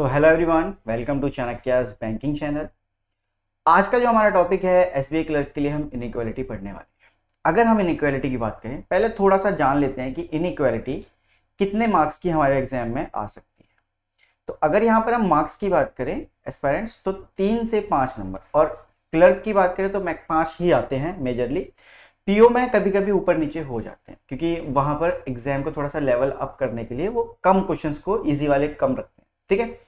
तो hello everyone, welcome to Chanakya's banking channel. आज का जो हमारा टॉपिक है एसबीआई क्लर्क के लिए हम इनइक्वालिटी पढ़ने वाले हैं। अगर हम इनइक्वालिटी की बात करें, पहले थोड़ा सा जान लेते हैं कि इनइक्वालिटी कितने मार्क्स की हमारे एग्जाम में आ सकती है। तो अगर यहाँ पर हम मार्क्स की बात करें एस्पायरेंट्स, तो 3 से 5 नंबर, और क्लर्क की बात करें तो 5 ही आते हैं मेजरली। पीओ में कभी कभी ऊपर नीचे हो जाते हैं, क्योंकि वहां पर एग्जाम को थोड़ा सा लेवल अप करने के लिए वो कम क्वेश्चंस को इजी वाले कम रखते हैं। ठीक है,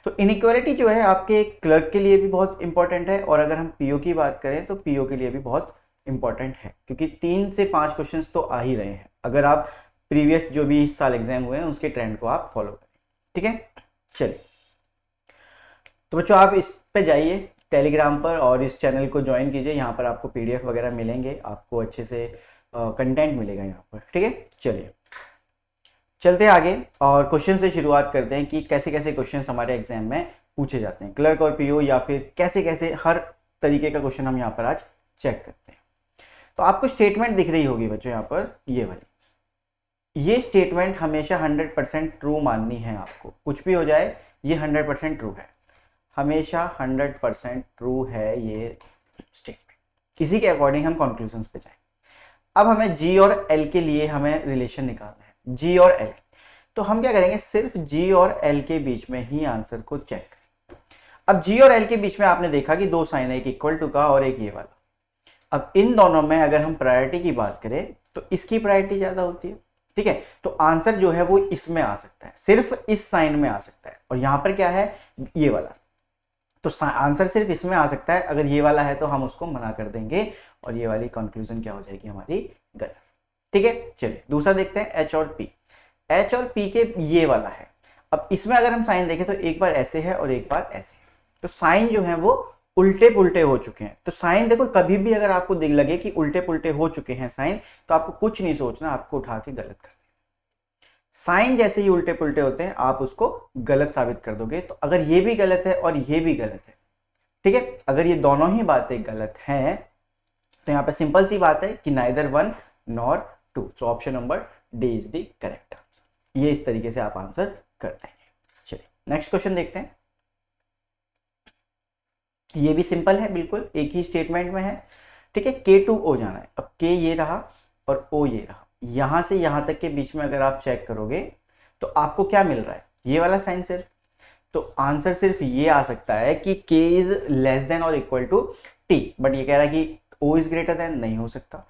तो इनइक्वालिटी जो है आपके क्लर्क के लिए भी बहुत इंपॉर्टेंट है, और अगर हम पीओ की बात करें तो पीओ के लिए भी बहुत इंपॉर्टेंट है, क्योंकि 3 से 5 क्वेश्चंस तो आ ही रहे हैं अगर आप प्रीवियस जो भी इस साल एग्जाम हुए हैं उसके ट्रेंड को आप फॉलो करें। ठीक है, चलिए तो बच्चों आप इस पे जाइए टेलीग्राम पर और इस चैनल को ज्वाइन कीजिए। यहाँ पर आपको पीडीएफ वगैरह मिलेंगे, आपको अच्छे से कंटेंट मिलेगा यहाँ पर। ठीक है, चलिए चलते आगे और क्वेश्चन से शुरुआत करते हैं कि कैसे कैसे क्वेश्चन हमारे एग्जाम में पूछे जाते हैं, क्लर्क और पीओ, या फिर कैसे कैसे हर तरीके का क्वेश्चन हम यहाँ पर आज चेक करते हैं। तो आपको स्टेटमेंट दिख रही होगी बच्चों यहाँ पर, ये वाली। ये स्टेटमेंट हमेशा 100% ट्रू माननी है आपको, कुछ भी हो जाए ये 100% ट्रू है, हमेशा 100% ट्रू है ये स्टेटमेंट। इसी के अकॉर्डिंग हम कंक्लूजन्स पे जाएं। अब हमें जी और एल के लिए हमें रिलेशन निकालना है, जी और एल। तो हम क्या करेंगे, सिर्फ जी और एल के बीच में ही आंसर को चेक करें। अब जी और एल के बीच में आपने देखा कि दो साइन है, एक इक्वल टू का और एक ये वाला। अब इन दोनों में अगर हम प्रायोरिटी की बात करें तो इसकी प्रायोरिटी ज्यादा होती है। ठीक है, तो आंसर जो है वो इसमें आ सकता है, सिर्फ इस साइन में आ सकता है, और यहां पर क्या है, ये वाला। तो आंसर सिर्फ इसमें आ सकता है, अगर ये वाला है तो हम उसको मना कर देंगे और ये वाली कंक्लूजन क्या हो जाएगी हमारी, गलत। ठीक है, चलिए दूसरा देखते हैं, एच और पी। एच और पी के ये वाला है। अब इसमें अगर हम साइन देखें तो एक बार ऐसे है और एक बार ऐसे है, तो साइन जो है वो उल्टे पुल्टे हो चुके हैं। तो साइन देखो, कभी भी अगर आपको लगे कि उल्टे पुल्टे हो चुके हैं साइन, तो आपको कुछ नहीं सोचना, आपको उठा के गलत कर देना। साइन जैसे ही उल्टे पुल्टे होते हैं आप उसको गलत साबित कर दोगे। तो अगर ये भी गलत है और ये भी गलत है, ठीक है, अगर ये दोनों ही बातें गलत हैं, तो यहां पे सिंपल सी बात है कि neither one nor two. So option number D is the correct answer. ये इस तरीके से आप आंसर कर देंगे। चलिए नेक्स्ट क्वेश्चन देखते हैं। ये भी सिंपल है, बिल्कुल एक ही स्टेटमेंट में है। ठीक है, के टू ओ जाना है। अब के ये रहा और ओ ये रहा, यहां से यहां तक के बीच में अगर आप चेक करोगे तो आपको क्या मिल रहा है, ये वाला साइन सिर्फ। तो आंसर सिर्फ ये आ सकता है कि k इज लेस देन और इक्वल टू t, बट ये कह रहा है कि o इज ग्रेटर देन, नहीं हो सकता।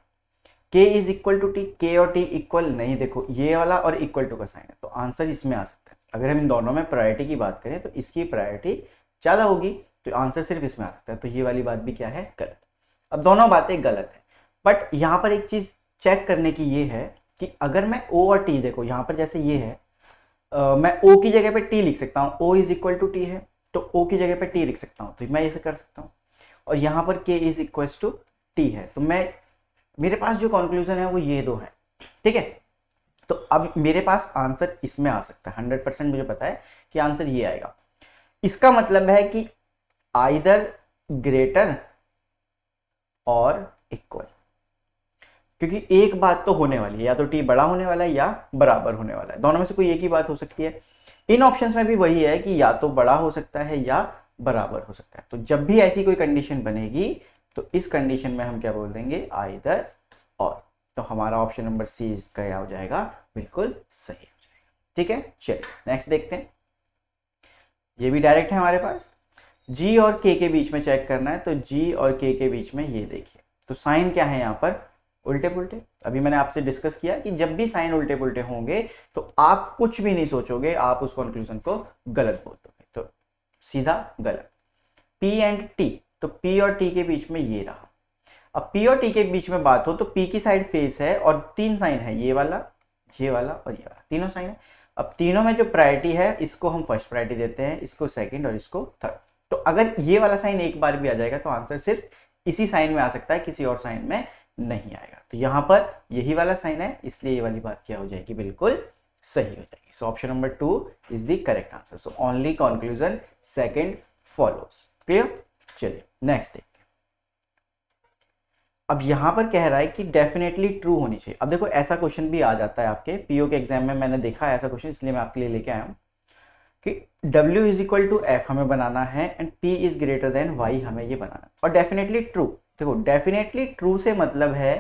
k is equal to t, k और t इक्वल नहीं, देखो ये वाला और इक्वल टू का साइन है, तो आंसर इसमें आ सकता है। अगर हम इन दोनों में प्रायोरिटी की बात करें तो इसकी प्रायोरिटी ज्यादा होगी, तो आंसर सिर्फ इसमें आ सकता है। तो ये वाली बात भी क्या है, गलत। अब दोनों बातें गलत है, बट यहां पर एक चीज चेक करने की ये है कि अगर मैं o और t, देखो यहां पर जैसे ये है, मैं O की जगह पे T लिख सकता हूँ, O is equal to T है, तो O की जगह पे T लिख सकता हूँ, तो मैं ऐसे कर सकता हूँ। और यहाँ पर K is equal to T है, तो मेरे पास जो कंक्लूजन है वो ये दो है। ठीक है, तो अब मेरे पास आंसर इसमें आ सकता है, 100% मुझे पता है कि आंसर ये आएगा। इसका मतलब है कि आइदर ग्रेटर और इक्वल, क्योंकि एक बात तो होने वाली है, या तो टी बड़ा होने वाला है या बराबर होने वाला है, दोनों में से कोई एक ही बात हो सकती है। इन ऑप्शंस में भी वही है कि या तो बड़ा हो सकता है या बराबर हो सकता है। तो जब भी ऐसी कोई कंडीशन बनेगी तो इस कंडीशन में हम क्या बोल देंगे, आइदर और। तो हमारा ऑप्शन नंबर सी क्या हो जाएगा, बिल्कुल सही हो जाएगा। ठीक है, चलिए नेक्स्ट देखते हैं। ये भी डायरेक्ट है हमारे पास, जी और के बीच में चेक करना है। तो जी और के बीच में ये देखिए, तो साइन क्या है यहाँ पर, उल्टे पुल्टे। अभी मैंने आपसे डिस्कस किया कि जब भी साइन उल्टे पुल्टे होंगे तो आप कुछ भी नहीं सोचोगे, आप उस कंक्लूजन को गलत बोल दोगे, तो सीधा गलत। P एंड T, तो P और T के बीच में ये रहा। अब P और T के बीच में बात हो तो P की साइड फेस है और 3 साइन है, ये वाला और ये वाला, तीनों साइन है। अब तीनों में जो प्रायोरिटी है इसको हम फर्स्ट प्रायोरिटी देते हैं, इसको सेकंड और इसको थर्ड। तो अगर ये वाला साइन एक बार भी आ जाएगा तो आंसर सिर्फ इसी साइन में आ सकता है, किसी और साइन में नहीं आएगा। तो यहां पर यही वाला साइन है, इसलिए ये वाली बात क्या हो जाएगी, बिल्कुल सही हो जाएगी। सो option number 2 is the correct answer. So only conclusion second follows. Clear, चलिए नेक्स्ट देखते हैं। अब यहां पर कह रहा है कि डेफिनेटली ट्रू होनी चाहिए। अब देखो ऐसा क्वेश्चन भी आ जाता है आपके पीओ के एग्जाम में, मैंने देखा है ऐसा क्वेश्चन, इसलिए मैं आपके लिए लेके आया हूं। कि W is equal to F हमें बनाना है and P is greater than y हमें ये बनाना है। और डेफिनेटली ट्रू, देखो डेफिनेटली ट्रू से मतलब है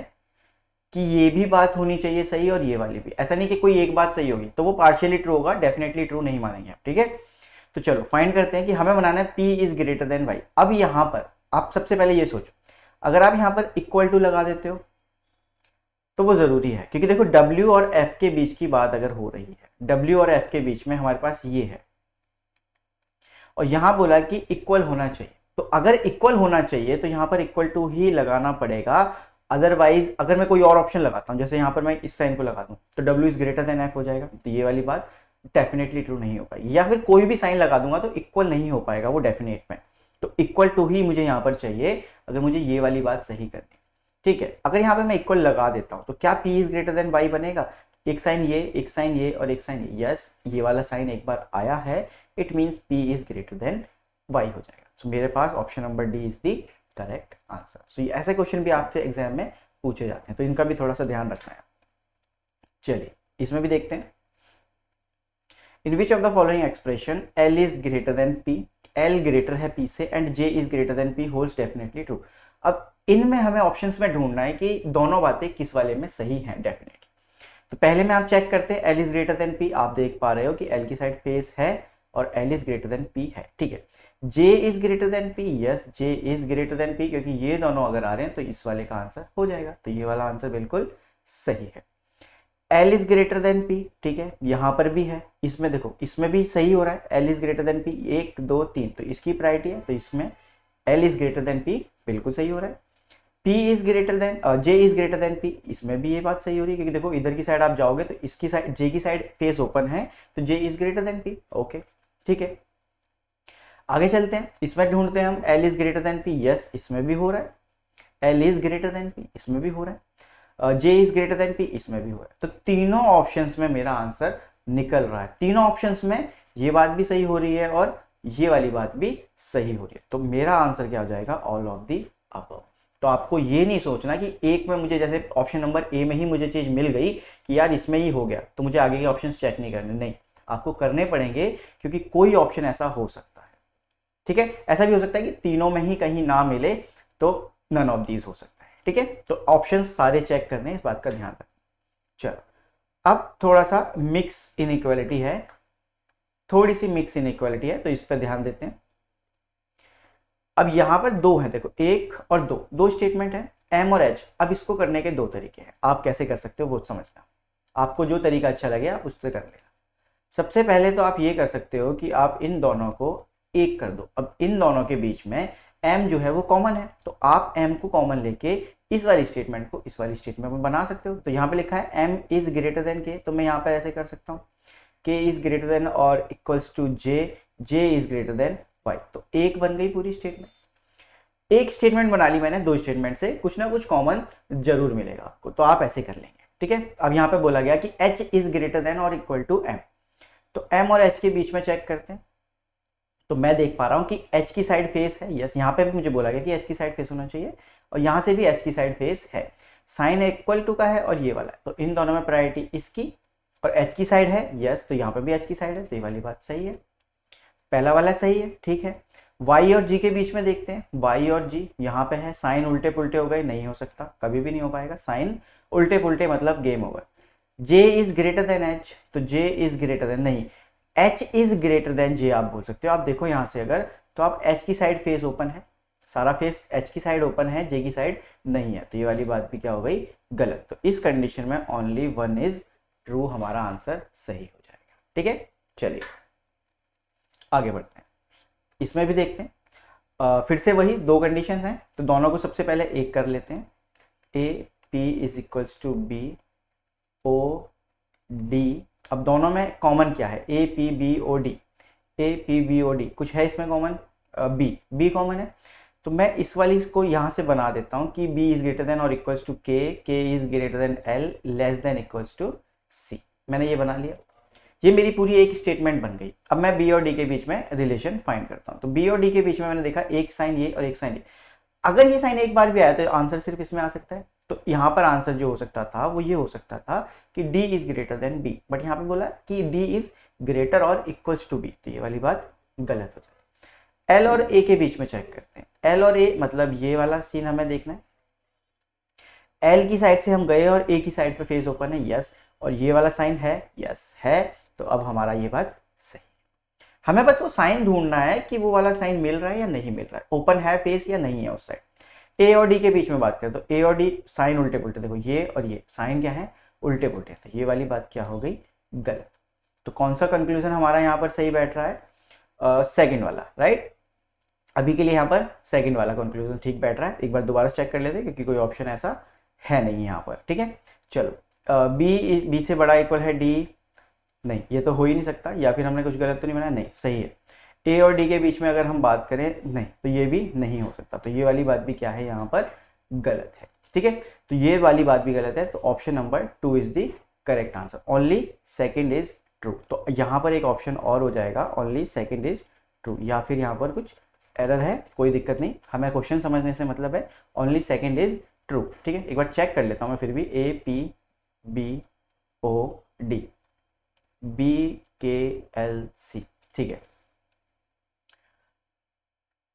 कि ये भी बात होनी चाहिए सही और ये वाली भी। ऐसा नहीं कि कोई एक बात सही होगी तो वो पार्शियली ट्रू होगा, डेफिनेटली ट्रू नहीं मानेंगे आप, ठीक है। तो चलो फाइंड करते हैं कि हमें बनाना है P is greater than y. अब यहां पर आप सबसे पहले ये सोचो, अगर आप यहां पर इक्वल टू लगा देते हो तो वो जरूरी है, क्योंकि देखो W और F के बीच की बात अगर हो रही है, W और F के बीच में हमारे पास ये है और यहां बोला कि इक्वल होना चाहिए, तो अगर इक्वल होना चाहिए तो यहां पर इक्वल टू ही लगाना पड़ेगा। अदरवाइज अगर मैं कोई और ऑप्शन लगाता हूं, जैसे यहां पर मैं इस साइन को लगा दूं तो W is greater then F हो जाएगा, तो ये वाली बात डेफिनेटली ट्रू नहीं हो पाएगी। या फिर कोई भी साइन लगा दूंगा तो इक्वल नहीं हो पाएगा वो डेफिनेट में, तो इक्वल टू ही मुझे यहां पर चाहिए अगर मुझे ये वाली बात सही करनी है, ठीक है। अगर यहाँ पे मैं इक्वल लगा देता हूं तो क्या P is greater than Y बनेगा? एक साइन ये, एक साइन ये और एक साइन ये, यस ये वाला साइन एक बार आया है, it means P is greater than Y हो जाएगा। सो मेरे पास option number D is the correct answer. So ऐसे क्वेश्चन भी आपसे एग्जाम में पूछे जाते हैं, तो इनका भी थोड़ा सा ध्यान रखना है। चलिए इसमें भी देखते हैं, in which of the following expression L is greater than P, L greater है P से and J is greater than P holds definitely true. अब इनमें हमें ऑप्शंस में ढूंढना है कि दोनों बातें किस वाले में सही हैं डेफिनेटली। तो पहले में आप चेक करते हैं L is greater than P, आप देख पा रहे हो कि L की साइड फेस है और L is greater than P है, ठीक है। J is greater than P, yes J is greater than P, क्योंकि ये दोनों अगर आ रहे हैं तो इस वाले का आंसर हो जाएगा, तो ये वाला आंसर बिल्कुल सही है। L is greater than P, ठीक है, यहां पर भी है, इसमें देखो इसमें भी सही हो रहा है, L is greater than P 1 2 3, तो इसकी प्रायोरिटी है, तो इसमें L is greater than P बिल्कुल सही हो रहा है। P is greater then J is greater than P, इसमें भी ये बात सही हो रही है, क्योंकि देखो इधर की साइड आप जाओगे तो इसकी साइड J की साइड फेस ओपन है, तो J is greater than P, okay ठीक है। आगे चलते हैं, इसमें ढूंढते हैं हम L is greater than P, yes इसमें भी हो रहा है, L is greater than P इसमें भी हो रहा है, J is greater than P इसमें भी हो रहा है। तो तीनों ऑप्शंस में मेरा आंसर निकल रहा है, तीनों ऑप्शंस में ये बात भी सही हो रही है और ये वाली बात भी सही हो रही है, तो मेरा आंसर क्या हो जाएगा? All of the above. तो आपको ये नहीं सोचना कि एक में मुझे, जैसे ऑप्शन नंबर ए में ही मुझे चीज मिल गई कि यार इसमें ही हो गया तो मुझे आगे के ऑप्शंस चेक नहीं करने, नहीं आपको करने पड़ेंगे, क्योंकि कोई ऑप्शन ऐसा हो सकता है, ठीक है। ऐसा भी हो सकता है कि तीनों में ही कहीं ना मिले तो नन ऑफ दीज हो सकता है, ठीक है। तो ऑप्शंस सारे चेक करने, इस बात का ध्यान रखना। चलो अब थोड़ा सा मिक्स इनइक्वालिटी है, थोड़ी सी मिक्स इनइक्वालिटी है, तो इस पर ध्यान देते हैं। अब यहां पर दो है, देखो एक और दो, दो स्टेटमेंट है M और H। अब इसको करने के दो तरीके हैं, आप कैसे कर सकते हो वो समझना, आपको जो तरीका अच्छा लगे आप उससे कर लेना। सबसे पहले तो आप ये कर सकते हो कि आप इन दोनों को एक कर दो। अब इन दोनों के बीच में M जो है वो कॉमन है, तो आप M को कॉमन लेके इस वाली स्टेटमेंट को इस वाली स्टेटमेंट में बना सकते हो। तो यहाँ पे लिखा है M is greater then K, तो मैं यहाँ पर ऐसे कर सकता हूँ K इज ग्रेटर देन और equals to J is greater than Y, तो एक बन गई पूरी स्टेटमेंट। एक स्टेटमेंट बना ली मैंने, दो स्टेटमेंट से कुछ ना कुछ कॉमन जरूर मिलेगा आपको, तो आप ऐसे कर लेंगे, ठीक है। अब यहाँ पे बोला गया कि H इज ग्रेटर देन और इक्वल टू M, तो M और H के बीच में चेक करते हैं। तो मैं देख पा रहा हूं कि H की साइड फेस है, यस यहाँ पे भी मुझे बोला गया कि H की साइड फेस होना चाहिए और यहां से भी H की साइड फेस है, साइन इक्वल टू का है और ये वाला है, तो इन दोनों में प्रायोरिटी इसकी, और H की साइड है, यस तो यहाँ पे भी H की साइड है, तो ये वाली बात सही है, पहला वाला सही है, ठीक है। Y और G के बीच में देखते हैं, Y और G यहाँ पे है, साइन उल्टे पुल्टे हो गए, नहीं हो सकता, कभी भी नहीं हो पाएगा, साइन उल्टे पुल्टे मतलब game over. J is greater then H, तो J इज ग्रेटर देन, नहीं H is greater then J आप बोल सकते हो। आप देखो यहाँ से अगर, तो आप H की साइड फेस ओपन है, सारा फेस H की साइड ओपन है, J की साइड नहीं है, तो ये वाली बात भी क्या हो गई? गलत। तो इस कंडीशन में ओनली वन इज ट्रू, हमारा आंसर सही हो जाएगा, ठीक है। चलिए आगे बढ़ते हैं, इसमें भी देखते हैं। फिर से वही दो कंडीशन हैं, तो दोनों को सबसे पहले एक कर लेते हैं। A P is equals to B O D, अब दोनों में कॉमन क्या है? A P B O D, A P B O D, कुछ है इसमें कॉमन? बी कॉमन है, तो मैं इस वाली इसको यहाँ से बना देता हूँ कि बी इज ग्रेटर देन और equals to K is greater than L less than equals to C. मैंने ये बना लिया, ये मेरी पूरी एक स्टेटमेंट बन गई। अब मैं बी और डी के बीच में रिलेशन फाइंड करता हूँ, तो बी और डी के बीच में मैंने देखा एक साइन ये और एक साइन ये, अगर ये साइन एक बार भी आया तो आंसर सिर्फ इसमें आ सकता है, तो यहाँ पर आंसर जो हो सकता था वो ये हो सकता था कि D is greater then B, but यहाँ पे बोला कि D इज ग्रेटर और इक्वल्स टू बी, तो ये वाली बात गलत हो जाएगी। एल और ए के बीच में चेक करते हैं। एल और ए मतलब ये वाला सीन हमें देखना है। एल की साइड से हम गए और ए की साइड पे फेस ओपन है, यस, और ये वाला साइन है, यस है, तो अब हमारा ये बात सही। हमें बस वो साइन ढूंढना है कि वो वाला साइन मिल रहा है या नहीं मिल रहा है, ओपन है फेस या नहीं है उस साइड। ए और डी के बीच में बात करें तो ए और डी साइन उल्टे पुल्टे, देखो ये और ये साइन क्या है, उल्टे पुल्टे, तो ये वाली बात क्या हो गई, गलत। तो कौन सा कंक्लूजन हमारा यहाँ पर सही बैठ रहा है, सेकंड वाला, राइट। अभी के लिए यहाँ पर सेकंड वाला कंक्लूजन ठीक बैठ रहा है। एक बार दोबारा चेक कर लेते हैं क्योंकि कोई ऑप्शन ऐसा है नहीं यहाँ पर, ठीक है। चलो बी से बड़ा इक्वल है डी, नहीं ये तो हो ही नहीं सकता, या फिर हमने कुछ गलत तो नहीं बनाया, नहीं सही है। ए और डी के बीच में अगर हम बात करें, नहीं तो ये भी नहीं हो सकता, तो ये वाली बात भी क्या है यहाँ पर गलत है, ठीक है। तो ये वाली बात भी गलत है, तो option number 2 is the correct answer, only second is true. तो यहाँ पर एक ऑप्शन और हो जाएगा, ओनली सेकंड इज ट्रू, या फिर यहाँ पर कुछ एरर है, कोई दिक्कत नहीं, हमें क्वेश्चन समझने से मतलब है, ओनली सेकंड इज ट्रू, ठीक है। एक बार चेक कर लेता हूँ मैं फिर भी, A P B O D B K L C, ठीक है,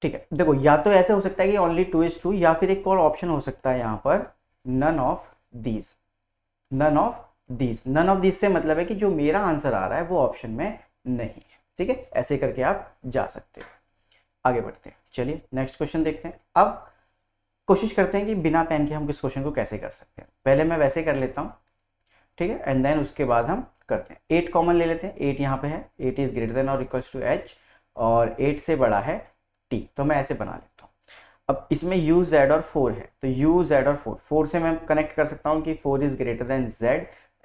ठीक है। देखो या तो ऐसे हो सकता है कि ओनली 2 इज ट्रू, या फिर एक और ऑप्शन हो सकता है यहाँ पर none of these, none of these. None of these से मतलब है कि जो मेरा आंसर आ रहा है वो ऑप्शन में नहीं है, ठीक है। ऐसे करके आप जा सकते हो। आगे बढ़ते हैं, चलिए नेक्स्ट क्वेश्चन देखते हैं। अब कोशिश करते हैं कि बिना पेन के हम किस क्वेश्चन को कैसे कर सकते हैं। पहले मैं वैसे कर लेता हूँ, ठीक है, एंड देन उसके बाद हम करते हैं। 8 कॉमन ले लेते हैं, 8 यहाँ पे है, 8 इज ग्रेटर देन और इक्वल्स टू एच, और 8 से बड़ा है टी, तो मैं ऐसे बना लेता हूँ। अब इसमें u z और 4 है, तो u z और 4 से मैं कनेक्ट कर सकता हूँ कि 4 is greater then z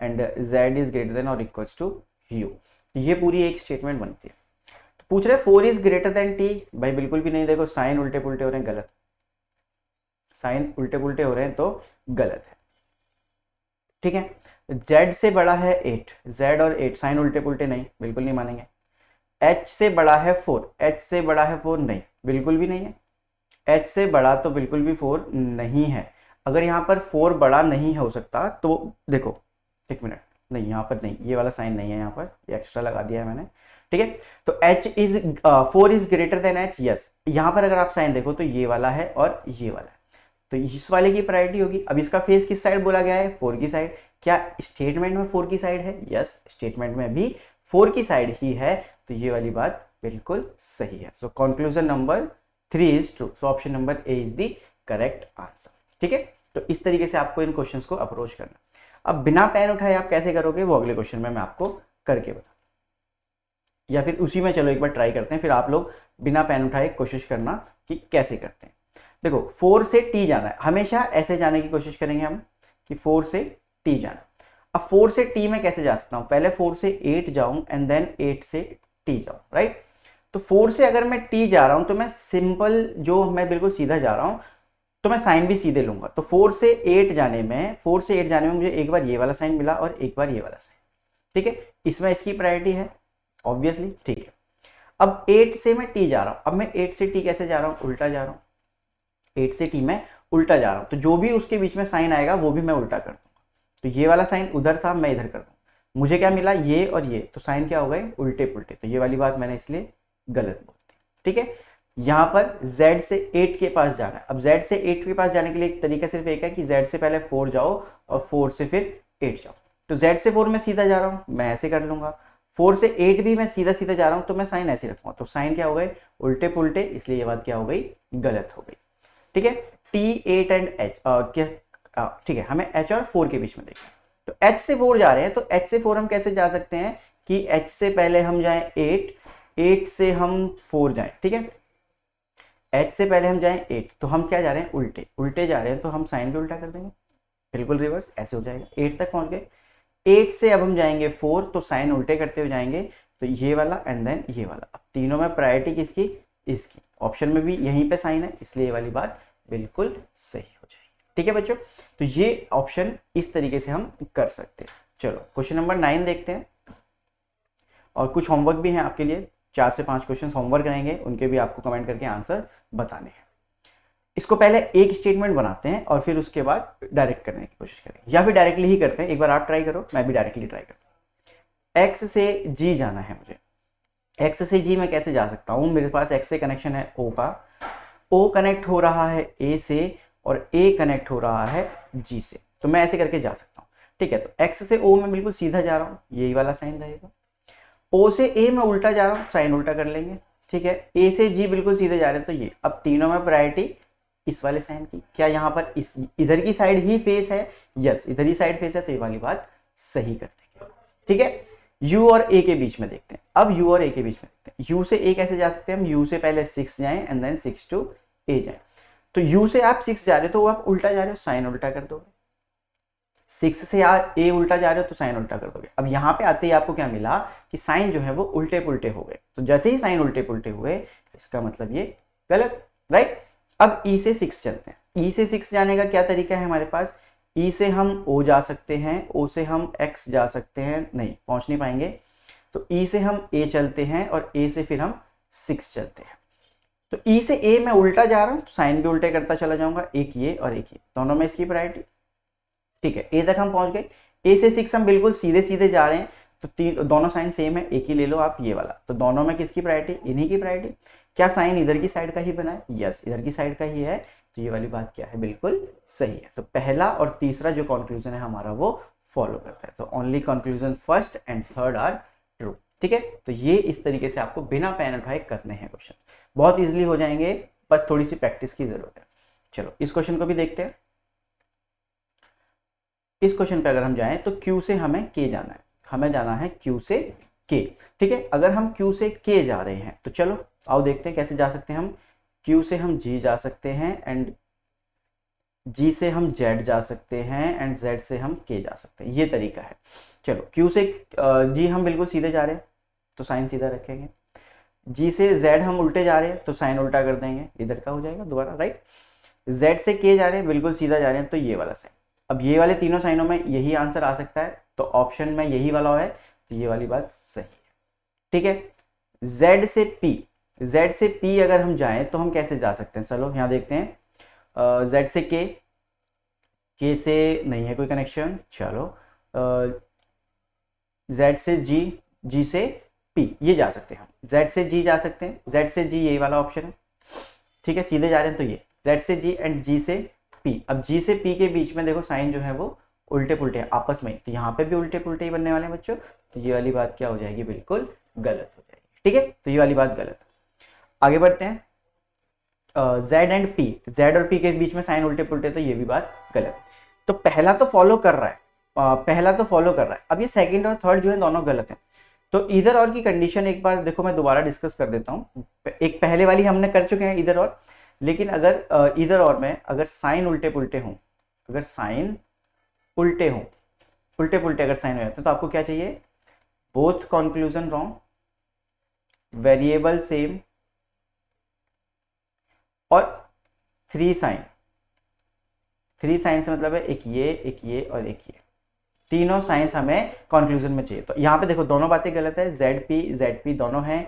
and z is greater than और इक्वल्स टू u, ये पूरी एक स्टेटमेंट बनती है। तो पूछ रहे 4 इज ग्रेटर देन t, भाई बिल्कुल भी नहीं, देखो साइन उल्टे पुल्टे हो रहे हैं, गलत, साइन उल्टे पुल्टे हो रहे हैं तो गलत है, ठीक है। z से बड़ा है 8, z और 8 साइन उल्टे पुल्टे नहीं, बिल्कुल नहीं मानेंगे। h से बड़ा है 4, h से बड़ा है 4 नहीं, बिल्कुल भी नहीं है। h से बड़ा तो बिल्कुल भी 4 नहीं है। अगर यहाँ पर 4 बड़ा नहीं हो सकता तो देखो, एक मिनट, नहीं यहाँ पर नहीं, ये वाला साइन नहीं है, यहाँ पर ये एक्स्ट्रा लगा दिया है मैंने, ठीक है। तो h is 4 is greater then h, yes. यहाँ पर अगर आप साइन देखो तो ये वाला है और ये वाला है, तो इस वाले की प्रायोरिटी होगी। अब इसका फेस किस साइड बोला गया है, 4 की साइड। क्या स्टेटमेंट में 4 की साइड है, यस, स्टेटमेंट में भी 4 की साइड ही है, तो ये वाली बात बिल्कुल सही है। So conclusion number 3 is true, so option number A is the correct answer, ठीक है। तो इस तरीके से आपको इन क्वेश्चंस को अप्रोच करना। अब बिना पेन उठाए आप कैसे करोगे, वो अगले क्वेश्चन में मैं आपको करके बता, या फिर उसी में चलो एक बार ट्राई करते हैं, फिर आप लोग बिना पेन उठाए कोशिश करना कि कैसे करते हैं। देखो 4 से t जाना है, हमेशा ऐसे जाने की कोशिश करेंगे हम कि 4 से t जाना। अब 4 से t में कैसे जा सकता हूं, पहले 4 से 8 जाऊं एंड देन 8 से t जाऊं, राइट। तो 4 से अगर मैं t जा रहा हूं तो मैं सिंपल, जो मैं बिल्कुल सीधा जा रहा हूं, तो मैं साइन भी सीधे लूंगा। तो 4 से 8 जाने में मुझे एक बार ये वाला साइन मिला और एक बार ये वाला साइन, ठीक है। इसमें इसकी प्रायोरिटी है ऑब्वियसली, ठीक है। अब 8 से मैं t जा रहा हूं, अब मैं 8 से t कैसे जा रहा हूं, उल्टा जा रहा हूं। 8 से t में उल्टा जा रहा हूं, तो जो भी उसके बीच में साइन आएगा वो भी मैं उल्टा कर दूंगा। तो ये वाला साइन उधर था, मैं इधर कर दूंगा, मुझे क्या मिला, ये और ये, तो साइन क्या हो गए, उल्टे पुल्टे। तो ये वाली बात मैंने इसलिए गलत बोल दी, ठीक है। यहाँ पर z से 8 के पास जाना है। अब z से 8 के पास जाने के लिए एक तरीका सिर्फ एक है कि z से पहले 4 जाओ और 4 से फिर 8 जाओ। तो z से 4 में सीधा जा रहा हूँ, मैं ऐसे कर लूंगा। 4 से 8 भी मैं सीधा सीधा जा रहा हूँ, तो मैं साइन ऐसे रखूंगा, तो साइन क्या हो गए, उल्टे पुल्टे, इसलिए ये बात क्या हो गई, गलत हो गई, ठीक है। T8 एंड H क्या, ठीक है, हमें H और 4 के बीच में देखना है। तो H से 4 जा रहे हैं, तो H से 4 हम कैसे जा सकते हैं कि H से पहले हम जाएं 8, 8 से हम 4 जाएं, ठीक है। H से पहले हम जाएं 8, तो हम क्या जा रहे हैं, उल्टे उल्टे जा रहे हैं, तो हम साइन भी उल्टा कर देंगे, बिल्कुल रिवर्स, ऐसे हो जाएगा। 8 तक पहुंच गए, 8 से अब हम जाएंगे 4, तो साइन उल्टे करते हुए जाएंगे, तो ये वाला एंड देन ये वाला। अब तीनों में प्रायोरिटी किसकी, इसकी। ऑप्शन में भी यहीं पे साइन है, इसलिए ये वाली बात बिल्कुल सही हो जाएगी, ठीक है बच्चों। तो ये ऑप्शन इस तरीके से हम कर सकते हैं। चलो क्वेश्चन नंबर 9 देखते हैं, और कुछ होमवर्क भी है आपके लिए, 4 से 5 क्वेश्चन होमवर्क रहेंगे, उनके भी आपको कमेंट करके आंसर बताने हैं। इसको पहले एक स्टेटमेंट बनाते हैं और फिर उसके बाद डायरेक्ट करने की कोशिश करेंगे, या फिर डायरेक्टली ही करते हैं। एक बार आप ट्राई करो, मैं भी डायरेक्टली ट्राई करता हूँ। एक्स से जी जाना है मुझे। एक्स से जी मैं कैसे जा सकता हूँ, मेरे पास एक्स से कनेक्शन है ओ का, ओ कनेक्ट हो रहा है ए से और ए कनेक्ट हो रहा है जी से, तो मैं ऐसे करके जा सकता हूँ। ठीक है, तो एक्स से ओ में बिल्कुल सीधा जा रहा हूँ, यही वाला साइन रहेगा। ओ से ए में उल्टा जा रहा हूँ, साइन उल्टा कर लेंगे। ठीक है, ए से जी बिल्कुल सीधे जा रहे हैं, तो ये अब तीनों में प्रायोरिटी इस वाले साइन की। क्या यहाँ पर इस इधर की साइड ही फेस है? यस, इधर ही साइड फेस है, तो ये वाली बात सही कर देंगे। ठीक है, u और a के बीच में देखते हैं। अब u और a के बीच में देखते हैं, u से a कैसे जा सकते हैं हम, u से पहले 6 जाएं एंड देन 6 टू a जाएं। तो u से आप 6 जा रहे हो तो आप उल्टा जा रहे हो, साइन उल्टा कर दोगे। 6 से आप a उल्टा जा रहे हो तो साइन उल्टा कर दोगे। अब यहाँ पे आते ही आपको क्या मिला कि साइन जो है वो उल्टे पुल्टे हो गए। तो जैसे ही साइन उल्टे पुल्टे हुए, इसका मतलब ये गलत, राइट। अब e से 6 चलते हैं। e से 6 जाने का क्या तरीका है हमारे पास, e से हम o जा सकते हैं, o से हम x जा सकते हैं, नहीं पहुंच नहीं पाएंगे, तो e से हम a चलते हैं और a से फिर हम 6 चलते हैं। तो e से a मैं उल्टा जा रहा हूं, तो साइन भी उल्टे करता चला जाऊंगा, एक ये और एक ये, दोनों में इसकी प्रायोरिटी। ठीक है, a तक हम पहुंच गए। a से 6 हम बिल्कुल सीधे सीधे जा रहे हैं, तो दोनों साइन सेम है, एक ही ले लो आप ये वाला, तो दोनों में किसकी प्रायोरिटी, इन्हीं की प्रायोरिटी। क्या साइन इधर की साइड का ही बना है? यस, इधर की साइड का ही है, तो ये वाली बात क्या है, बिल्कुल सही है। तो पहला और तीसरा जो कंक्लूजन है हमारा वो फॉलो करता है। तो only conclusion first and third are true. ठीक है, तो ये इस तरीके से आपको बिना पेन उठाए करने हैं क्वेश्चन, बहुत इजीली हो जाएंगे, बस थोड़ी सी प्रैक्टिस की जरूरत है। चलो इस क्वेश्चन को भी देखते हैं। इस क्वेश्चन पे अगर हम जाएं तो Q से हमें K जाना है, हमें जाना है Q से K। ठीक है, अगर हम Q से K जा रहे हैं तो चलो आओ देखते हैं कैसे जा सकते हैं हम। Q से हम G जा सकते हैं एंड G से हम Z जा सकते हैं एंड Z से हम K जा सकते हैं, ये तरीका है। चलो Q से G हम बिल्कुल सीधे जा रहे हैं तो साइन सीधा रखेंगे, G से Z हम उल्टे जा रहे हैं तो साइन उल्टा कर देंगे, इधर का हो जाएगा दोबारा, राइट। Z से K जा रहे हैं, बिल्कुल सीधा जा रहे हैं, तो ये वाला साइन। अब ये वाले तीनों साइनों में यही आंसर आ सकता है, तो ऑप्शन में यही वाला है, तो ये वाली बात सही है। ठीक है, Z से P, Z से P अगर हम जाएं तो हम कैसे जा सकते हैं, चलो यहाँ देखते हैं। Z से K से नहीं है कोई कनेक्शन, चलो Z से G, G से P, ये जा सकते हैं हम। Z से G जा सकते हैं, Z से G यही वाला ऑप्शन है। ठीक है, सीधे जा रहे हैं तो ये Z से G एंड G से P। अब G से P के बीच में देखो साइन जो है वो उल्टे पुल्टे हैं आपस में, तो यहाँ पे भी उल्टे पुल्टे ही बनने वाले हैं बच्चों, तो ये वाली बात क्या हो जाएगी, बिल्कुल गलत हो जाएगी। ठीक है, तो ये वाली बात गलत है। आगे बढ़ते हैं। Z एंड P, Z और P के बीच में साइन उल्टे पुल्टे, तो ये भी बात गलत है। तो पहला तो फॉलो कर रहा है, पहला तो फॉलो कर रहा है। अब ये सेकंड और थर्ड जो है दोनों गलत है। तो इधर और की कंडीशन एक बार देखो, मैं दोबारा डिस्कस कर देता हूँ। एक पहले वाली हमने कर चुके हैं इधर और, लेकिन अगर इधर और में अगर साइन उल्टे पुल्टे हों, अगर साइन उल्टे हों, उल्टे पुल्टे अगर साइन हो जाते हैं, तो आपको क्या चाहिए, both conclusion wrong, variable same और 3 साइन। 3 साइन से मतलब है एक ये और एक ये, तीनों साइंस हमें कंक्लूजन में चाहिए। तो यहाँ पे देखो दोनों बातें गलत है, ZP दोनों हैं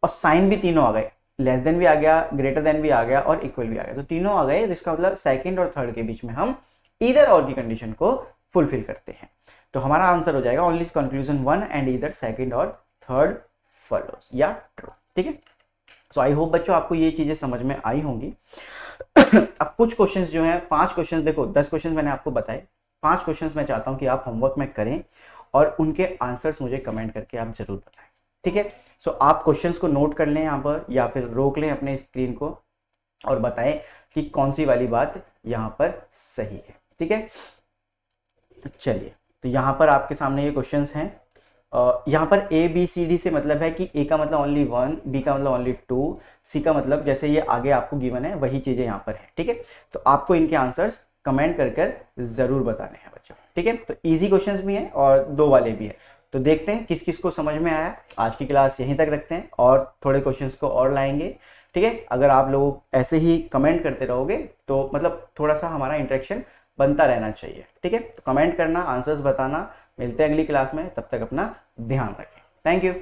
और साइन भी तीनों आ गए, लेस देन भी आ गया, ग्रेटर देन भी आ गया और इक्वल भी आ गया, तो तीनों आ गए, जिसका मतलब सेकंड और थर्ड के बीच में हम इधर और की कंडीशन को फुलफिल करते हैं। तो हमारा आंसर हो जाएगा ओनली कंक्लूजन 1 एंड इधर सेकंड और थर्ड फॉलोज या ट्रू। ठीक है, सो आई होप बच्चों आपको ये चीजें समझ में आई होंगी। अब कुछ क्वेश्चंस जो हैं, 5 क्वेश्चंस, देखो 10 क्वेश्चंस मैंने आपको बताए, 5 क्वेश्चंस मैं चाहता हूं कि आप होमवर्क में करें और उनके आंसर्स मुझे कमेंट करके आप जरूर बताएं। ठीक है, सो आप क्वेश्चंस को नोट कर लें यहाँ पर या फिर रोक लें अपने स्क्रीन को और बताएं कि कौन सी वाली बात यहाँ पर सही है। ठीक है, चलिए, तो यहाँ पर आपके सामने ये क्वेश्चंस हैं। यहाँ पर ABCD से मतलब है कि A का मतलब ओनली 1, B का मतलब ओनली 2, C का मतलब जैसे ये आगे आपको गिवन है वही चीजें यहाँ पर है। ठीक है, तो आपको इनके आंसर्स कमेंट कर जरूर बताने हैं बच्चों। ठीक है, तो इजी क्वेश्चंस भी हैं और 2 वाले भी है, तो देखते हैं किस किस को समझ में आया। आज की क्लास यहीं तक रखते हैं और थोड़े क्वेश्चंस को और लाएंगे। ठीक है, अगर आप लोग ऐसे ही कमेंट करते रहोगे तो मतलब थोड़ा सा हमारा इंटरेक्शन बनता रहना चाहिए। ठीक है, तो कमेंट करना, आंसर्स बताना। मिलते हैं अगली क्लास में, तब तक अपना ध्यान रखें। Thank you.